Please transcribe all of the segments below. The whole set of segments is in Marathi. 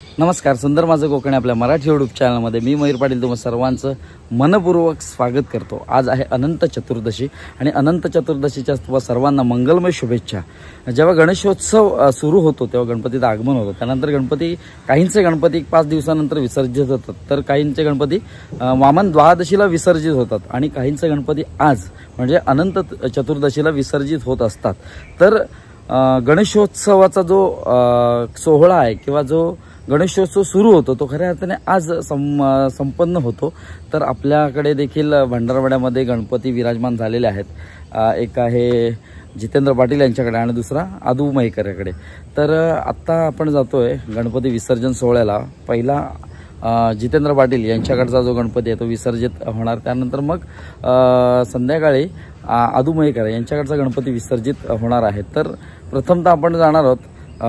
नमस्कार, सुंदर माझं कोकण आपल्या मराठी यूट्यूब चॅनलमध्ये मी मयूर पाटील तुम्हा सर्वांचं मनपूर्वक स्वागत करतो। आज आहे अनंत चतुर्दशी आणि अनंत चतुर्दशीच्या तुम्हा सर्वांना मंगलमय शुभेच्छा। जेव्हा गणेशोत्सव सुरू होतो तेव्हा गणपतीचं आगमन होतं, त्यानंतर काहींचे गणपती 5 दिवसानंतर विसर्जित होतात, तर काहींचे गणपती वामन द्वादशीला विसर्जित होतात आणि काहींचे गणपती आज म्हणजे अनंत चतुर्दशीला विसर्जित होत असतात। तर गणेशोत्सवाचा जो सोहळा आहे किंवा जो गणेशोत्सव सुरू होतो तो खऱ्या अर्थाने आज संपन्न होतो। तर आपल्याकडे देखील भंडारवाड्यामध्ये गणपती विराजमान झालेले आहेत। एक आहे जितेंद्र पाटील यांच्याकडे आणि दुसरा आदू मयेकरकडे। तर आत्ता आपण जातोय गणपती विसर्जन सोहळ्याला। पहिला जितेंद्र पाटील यांच्याकडचा जो गणपती आहे तो विसर्जित होणार, त्यानंतर मग संध्याकाळी आदू मयेकर यांच्याकडचा गणपती विसर्जित होणार आहे। तर प्रथमतः आपण जाणार आहोत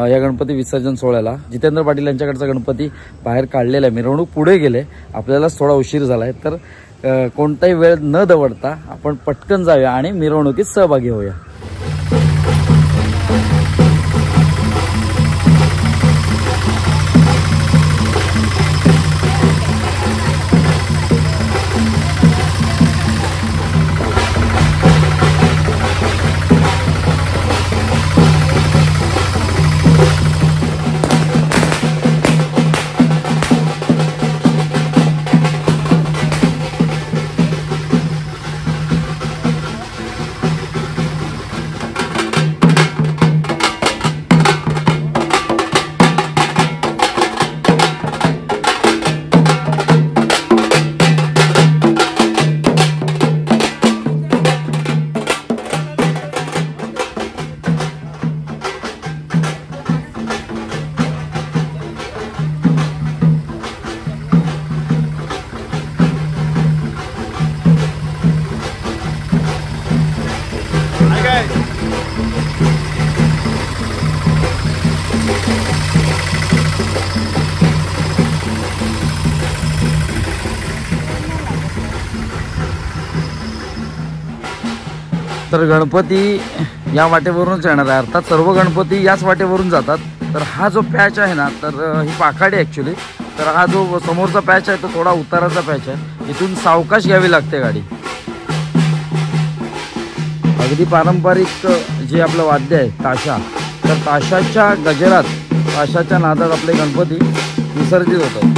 या गणपती विसर्जन सोहळ्याला। जितेंद्र पाटील यांच्याकडचा गणपती बाहेर काढलेला आहे, मिरवणूक पुढे गेले, आपल्यालाच थोडा उशीर झाला आहे। तर कोणताही वेळ न दवडता आपण पटकन जाऊया आणि मिरवणुकीत सहभागी होऊया। तर गणपती या वाटेवरूनच येणार आहे, अर्थात सर्व गणपती याच वाटेवरून जातात। तर हा जो पॅच आहे ना, तर ही पाखाडी ॲक्च्युली, तर हा जो समोरचा पॅच आहे तो थोडा उताराचा पॅच आहे, इथून सावकाश घ्यावी लागते गाडी। अगदी पारंपरिक जे आपलं वाद्य आहे ताशा, तर ताशाच्या गजरात, ताशाच्या नादात आपले गणपती विसर्जित होतात।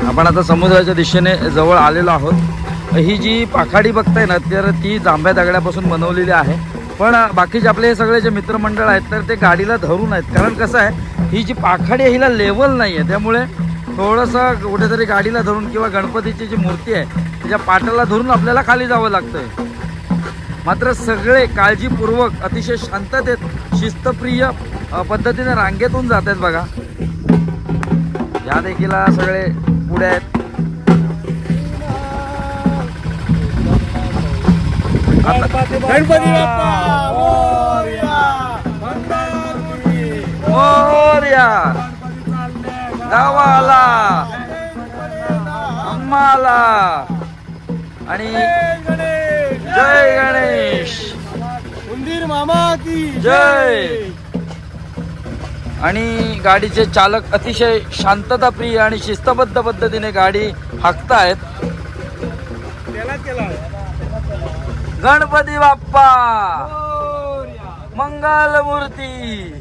आपण आता समुद्राच्या दिशेने जवळ आलेलो आहोत। ही जी पाखाडी बघताय ना तर ती जांभ्या दगडापासून बनवलेली आहे, पण बाकीचे आपले हे सगळे जे मित्रमंडळ आहेत तर ते गाडीला धरून आहेत, कारण कसं आहे ही जी पाखाडी आहे हिला लेवल नाही आहे, त्यामुळे थोडंसं कुठेतरी गाडीला धरून किंवा गणपतीची जी मूर्ती आहे त्याच्या पाटाला धरून आपल्याला खाली जावं लागतंय। मात्र सगळे काळजीपूर्वक अतिशय शांततेत शिस्तप्रिय पद्धतीने रांगेतून जात आहेत बघा। या देखील सगळे पुढे आहेत। गणपती बाप्पा मोरया, गावाला आम्हाला आणि जय गणेश, उंदीर मामा की जय। आणि गाडीचे चालक अतिशय शांतताप्रिय आणि शिस्तबद्ध पद्धतीने गाडी हाकतायत। गणपती बाप्पा मंगल मूर्ती।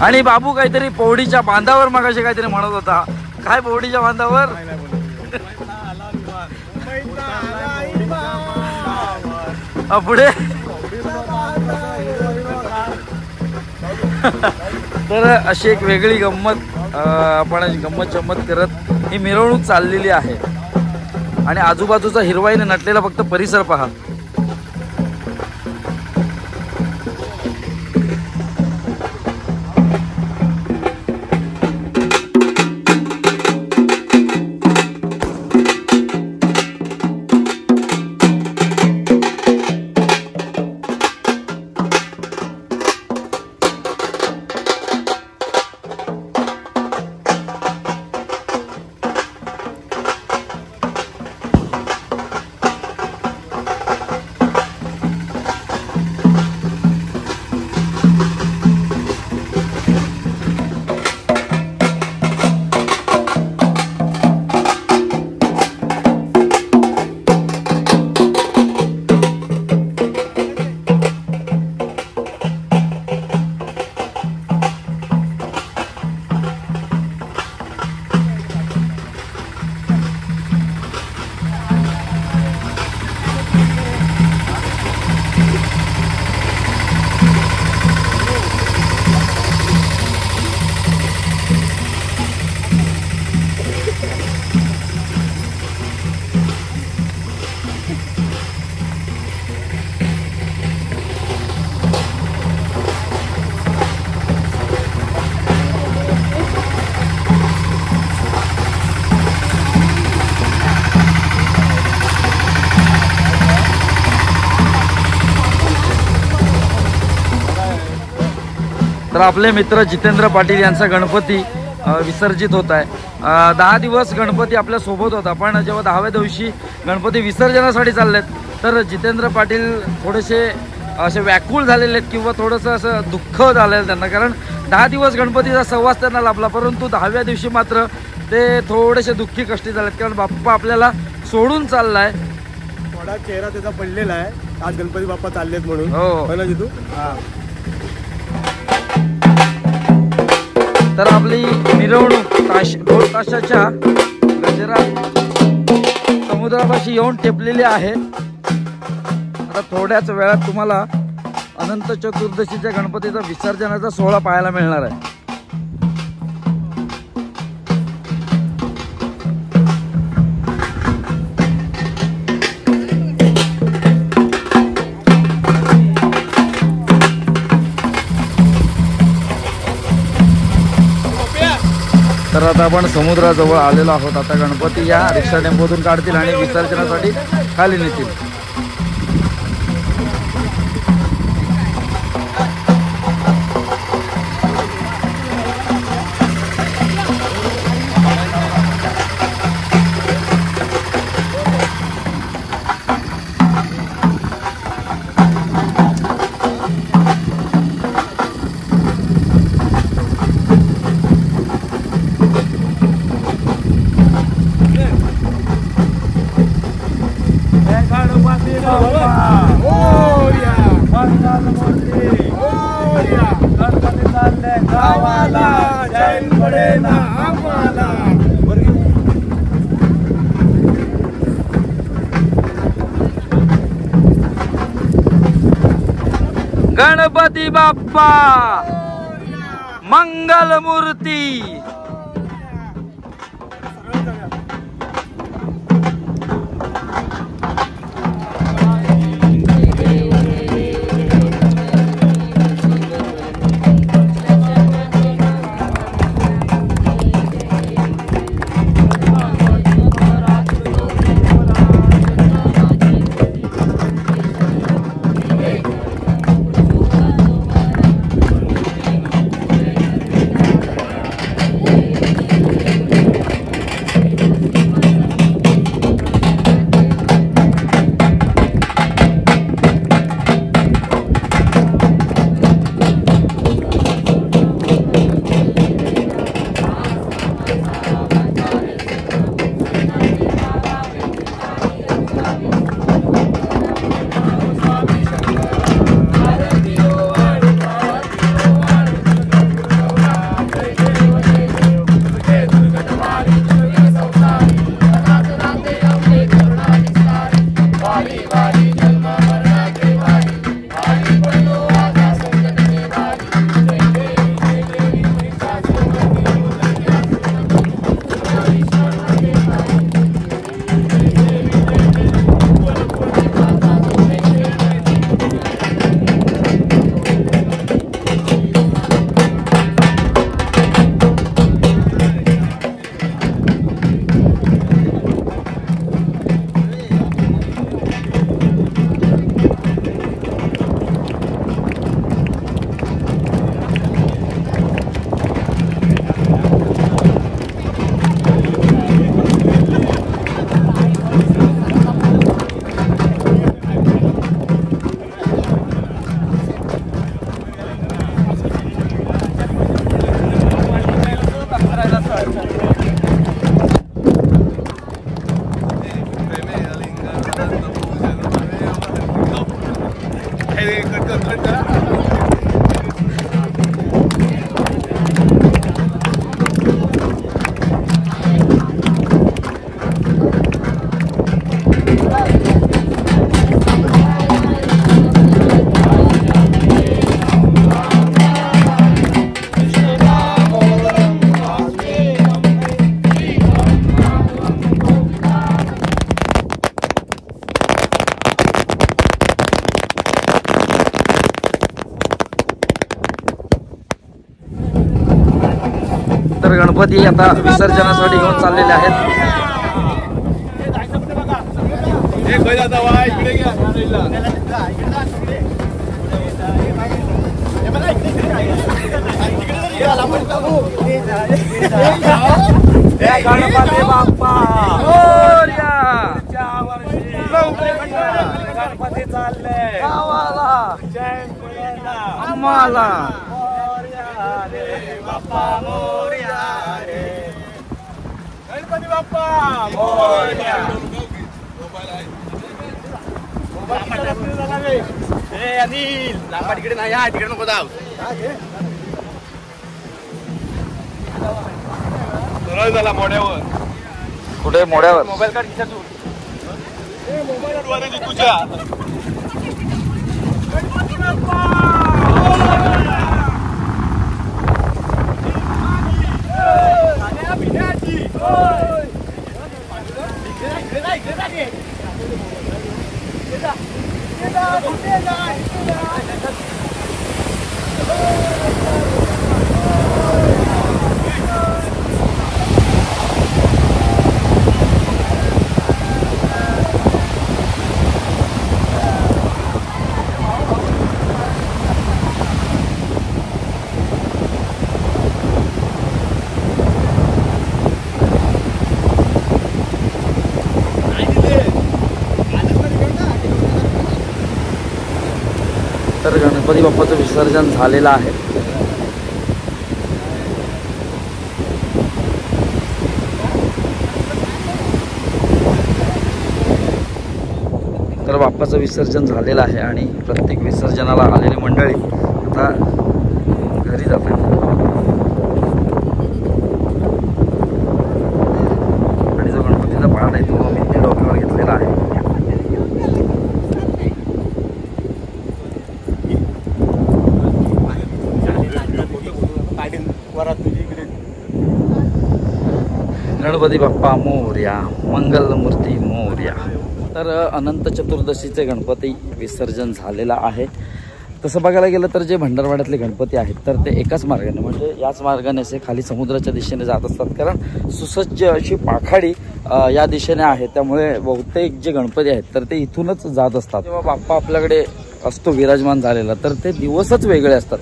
आणि बाबू काहीतरी पौडीच्या बांधावर मगाशी काहीतरी म्हणत होता, काय पौडीच्या बांधावर? पुढे तर अशी एक वेगळी गंमत आपण गंमत जम्मत करत ही मिरवणूक चाललेली आहे आणि आजूबाजूचा हिरवाईने नटलेला फक्त परिसर पहा। तर आपले मित्र जितेंद्र पाटील यांचा गणपती विसर्जित होत आहे. 10 दिवस गणपती आपल्या सोबत होता, पण जेव्हा 10व्या दिवशी गणपती विसर्जनासाठी चाललेत तर जितेंद्र पाटील थोडेसे असे व्याकुळ झालेले आहेत किंवा थोडंसं असं दुःख झालेलं त्यांना, कारण 10 दिवस गणपतीचा सहवास त्यांना लाभला, परंतु 10व्या दिवशी मात्र ते थोडेसे दुःखी कष्टी झालेत, कारण बाप्पा आपल्याला सोडून चाललाय. थोडा चेहरा त्याचा पडलेला आहे आज गणपती बाप्पा चाललेत म्हणून. हो ना जितू. तर आपली मिरवणूक ढोल ताशाच्या गजरात समुद्रापाशी येऊन टेपलेली आहे. आता थोड्याच वेळात तुम्हाला अनंत चतुर्दशीच्या गणपतीचा विसर्जनाचा सोहळा पाहायला मिळणार आहे. तर आता आपण समुद्राजवळ आलेलो आहोत. आता गणपती या रिक्षा टेम्पोतून काढतील आणि विसर्जनासाठी खाली नेतील. गणपती बाप्पा मंगल मूर्ती. तर गणपती आता विसर्जनासाठी घेऊन चाललेले आहेत. गणपती बाप्पा मोरया. गणपती चालले गावाला जय मुलांना आम्हाला मोरया रे बाप्पा मोरया रे गणपती बाप्पा मोरया. ए अनिल लांबा तिकडे नाही या तिकडे नको जाऊ. झाला मोड्यावर कुठे मोड्यावर मोबाईल काढ खिशातून. मोबाईल तुझ्या गणपती बाप्पा तर गणपती बाप्पाचं विसर्जन झालेलं आहे. तर बाप्पाचं विसर्जन झालेलं आहे आणि प्रत्येक विसर्जनाला आलेली मंडळी आता घरी जातात. आणि जो गणपतीचा पाठ आहे तो मी डोक्यावर घेतलेला आहे. गणपती बाप्पा मोरया, मंगलमूर्ती मोरया. तर अनंत चतुर्दशीचे गणपती विसर्जन झालेला आहे. तसं बघायला गेलं तर जे भंडारवाड्यातले गणपती आहेत तर ते एकाच मार्गाने म्हणजे याच मार्गाने असे खाली समुद्राच्या दिशेने जात असतात. कारण सुसज्ज अशी पाखाडी या दिशेने आहे, त्यामुळे बहुतेक जे गणपती आहेत तर ते इथूनच जात असतात. जेव्हा बाप्पा आपल्याकडे असतो विराजमान झालेला तर ते दिवसच वेगळे असतात.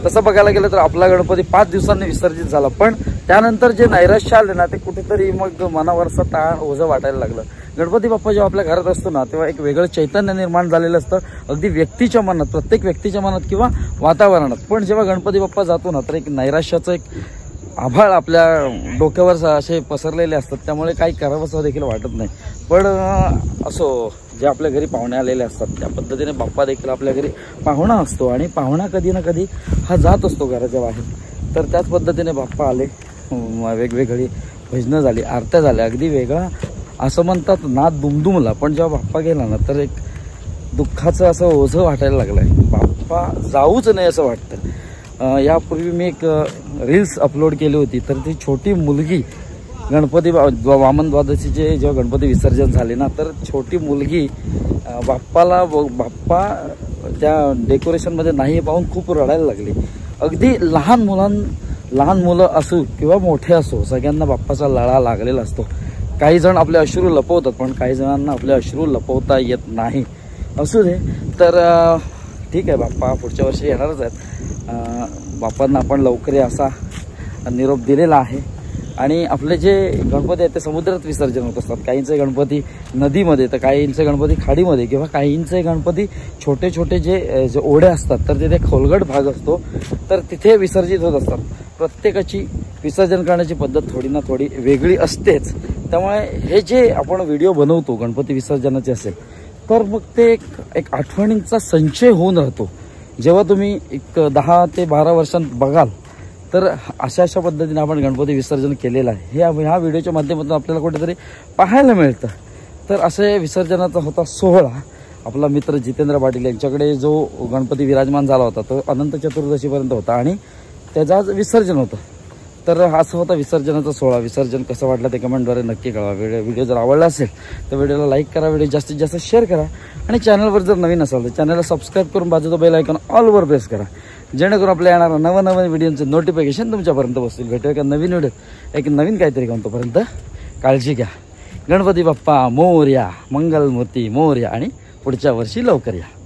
तसं बघायला गेलं तर आपला गणपती 5 दिवसांनी विसर्जित झाला, पण त्यानंतर जे नैराश्य आले ना ते कुठेतरी मग मनावरचं ताण ओझं वाटायला लागलं. गणपती बाप्पा जेव्हा आपल्या घरात असतो ना तेव्हा एक वेगळं चैतन्य निर्माण झालेलं असतं अगदी व्यक्तीच्या मनात, प्रत्येक व्यक्तीच्या मनात किंवा वातावरणात. पण जेव्हा गणपती बाप्पा जातो ना तर एक नैराश्याचं एक आभाळ आपल्या डोक्यावर असे पसरलेले असतात, त्यामुळे काही करावंसं देखील वाटत नाही. पण असो, जे आपल्या घरी पाहुणे आलेले असतात त्या पद्धतीने बाप्पा देखील आपल्या घरी पाहुणा असतो आणि पाहुणा कधी ना कधी हा जात असतो घराच्या बाहेर. तर त्याच पद्धतीने बाप्पा आले, वेगवेगळी भजनं झाली, आरत्या झाल्या, अगदी वेगळा असं म्हणतात नाद दुमदुमला. पण जेव्हा बाप्पा गेला ना तर एक दुःखाचं असं ओझं वाटायला लागलं आहे. बाप्पा जाऊच नाही असं वाटतं. यापूर्वी मी एक रील्स अपलोड केली होती, तर ती छोटी मुलगी गणपती वामन द्वादशीचे जेव्हा गणपती विसर्जन झाले ना तर छोटी मुलगी बाप्पा त्या डेकोरेशनमध्ये नाही पाहून खूप रडायला लागली. अगदी लहान मुलं असो किंवा मोठे असो सगळ्यांना बाप्पाचा लळा लागलेला असतो. काही जण आपले अश्रू लपवतात, पण काही जणांना आपले अश्रू लपवता येत नाही. असू दे, तर ठीक आहे, बाप्पा पुढच्या वर्षी येणारच आहेत. बाप्पांना आपण लवकर असा निरोप दिलेला आहे. आणि आपले जे गणपती आहेत ते समुद्रात विसर्जन होत असतात. काहींचे गणपती नदीमध्ये, तर काहींचे गणपती खाडीमध्ये, किंवा काहींचे गणपती छोटे छोटे जे ओढे असतात तर तिथे खोलगट भाग असतो तर तिथे विसर्जित होत असतात. प्रत्येकाची विसर्जन करण्याची पद्धत थोडी ना थोडी वेगळी असतेच. त्यामुळे हे जे आपण व्हिडिओ बनवतो गणपती विसर्जनाचे असेल तर मग ते एक आठवणींचा संचय होऊन राहतो. जेव्हा तुम्ही एक 10 ते 12 वर्षांत बघाल तर अशा पद्धतीने आपण गणपती विसर्जन केलेलं आहे. हे ह्या व्हिडिओच्या माध्यमातून आपल्याला कुठेतरी पाहायला मिळतं. तर असे विसर्जनाचा होता सोहळा. आपला मित्र जितेंद्र पाटील यांच्याकडे जो गणपती विराजमान झाला होता तो अनंत चतुर्दशीपर्यंत होता आणि त्याचं आज विसर्जन होतं. तर असं होता विसर्जनाचा सोहळा. विसर्जन कसं वाटलं ते कमेंटद्वारे नक्की कळवा. व्हिडिओ जर आवडला असेल तर व्हिडिओला लाईक करा, व्हिडिओ जास्तीत जास्त शेअर करा आणि चॅनलवर जर नवीन असाल तर चॅनलला सबस्क्राईब करून बाजूचा बेल आयकॉन ऑलवर प्रेस करा, जेणेकरून आपल्या येणाऱ्या नवनवीन व्हिडिओचे नोटिफिकेशन तुमच्यापर्यंत पोहोचतील. भेटूया एका नवीन व्हिडिओ एक नवीन काहीतरी घेऊन. तोपर्यंत काळजी घ्या. गणपती बाप्पा मोरया, मंगलमूर्ती मोरया आणि पुढच्या वर्षी लवकर या.